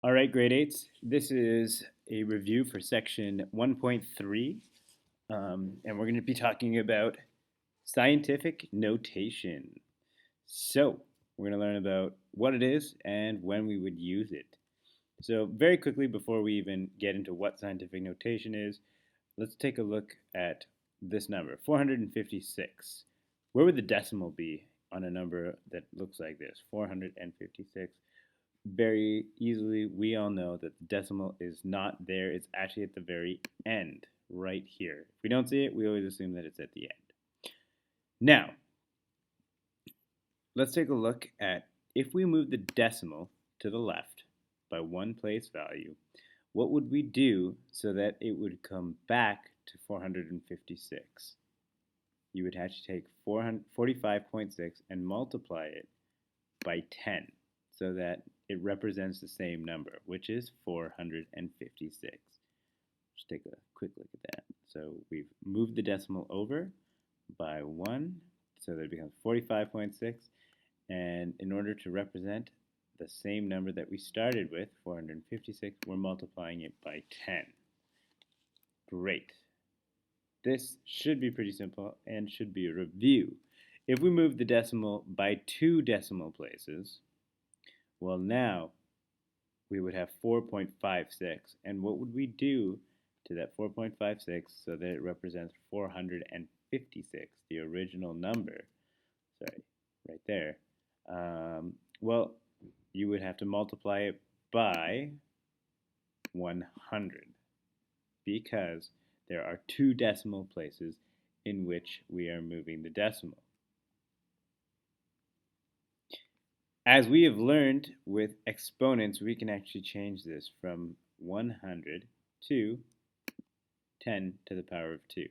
All right, grade 8s. This is a review for section 1.3, and we're going to be talking about scientific notation. So, we're going to learn about what it is and when we would use it. So, very quickly, before we even get into what scientific notation is, let's take a look at this number 456. Where would the decimal be on a number that looks like this? 456. Very easily, we all know that the decimal is not there. It's actually at the very end, right here. If we don't see it, we always assume that it's at the end. Now, let's take a look at if we move the decimal to the left by one place value, what would we do so that it would come back to 456? You would have to take 45.6 and multiply it by 10 so that it represents the same number, which is 456. Just take a quick look at that. So we've moved the decimal over by 1 so that it becomes 45.6. And in order to represent the same number that we started with, 456, we're multiplying it by 10. Great. This should be pretty simple and should be a review. If we move the decimal by 2 decimal places, well, now we would have 4.56. And what would we do to that 4.56 so that it represents 456, the original number? Sorry, right there. Well, you would have to multiply it by 100 because there are 2 decimal places in which we are moving the decimal. As we have learned with exponents, we can actually change this from 100 to 10 to the power of 2.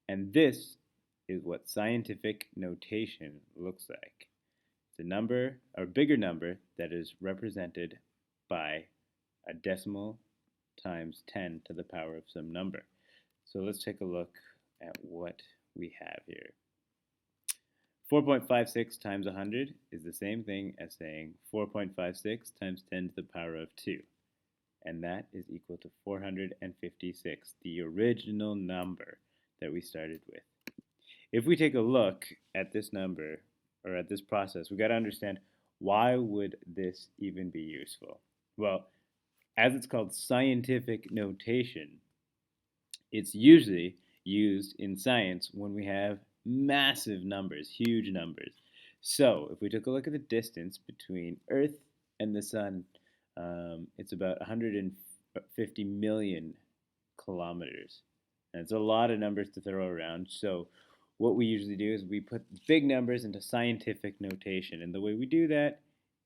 And this is what scientific notation looks like. It's a number, or bigger number, that is represented by a decimal times 10 to the power of some number. So let's take a look at what we have here. 4.56 times 100 is the same thing as saying 4.56 times 10 to the power of 2. And that is equal to 456, the original number that we started with. If we take a look at this number, or at this process, we've got to understand why would this even be useful? Well, as it's called scientific notation, it's usually used in science when we have massive numbers, huge numbers. So if we took a look at the distance between Earth and the Sun, it's about 150 million kilometers. And it's a lot of numbers to throw around. So what we usually do is we put big numbers into scientific notation. And the way we do that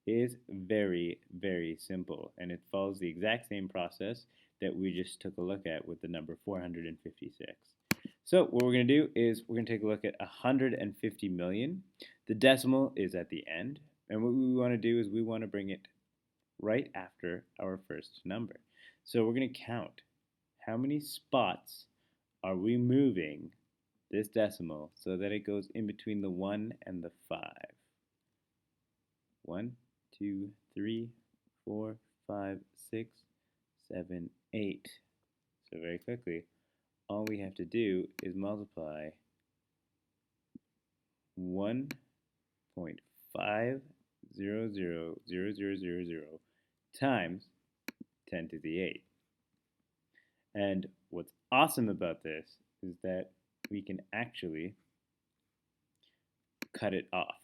is very, very simple. And it follows the exact same process that we just took a look at with the number 456. So what we're going to do is we're going to take a look at 150 million. The decimal is at the end. And what we want to do is we want to bring it right after our first number. So we're going to count how many spots are we moving this decimal so that it goes in between the 1 and the 5. 1, 2, 3, 4, 5, 6, 7, 8. So very quickly, all we have to do is multiply 1.5000000 times 10 to the 8. And what's awesome about this is that we can actually cut it off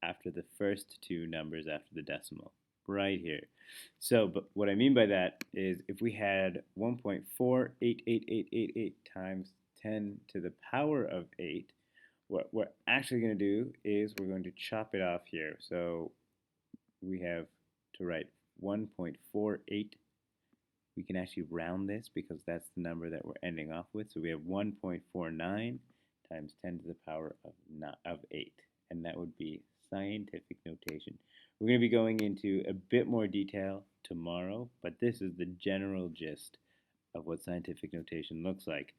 after the first 2 numbers after the decimal, right here. So, but what I mean by that is if we had 1.488888 times 10 to the power of 8, what we're actually going to do is we're going to chop it off here. So we have to write 1.48. We can actually round this because that's the number that we're ending off with. So we have 1.49 times 10 to the power of 8. And that would be scientific notation. We're going to be going into a bit more detail tomorrow, but this is the general gist of what scientific notation looks like.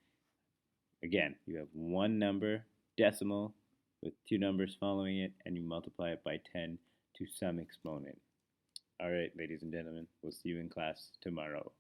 Again, you have one number, decimal, with 2 numbers following it, and you multiply it by 10 to some exponent. All right, ladies and gentlemen, we'll see you in class tomorrow.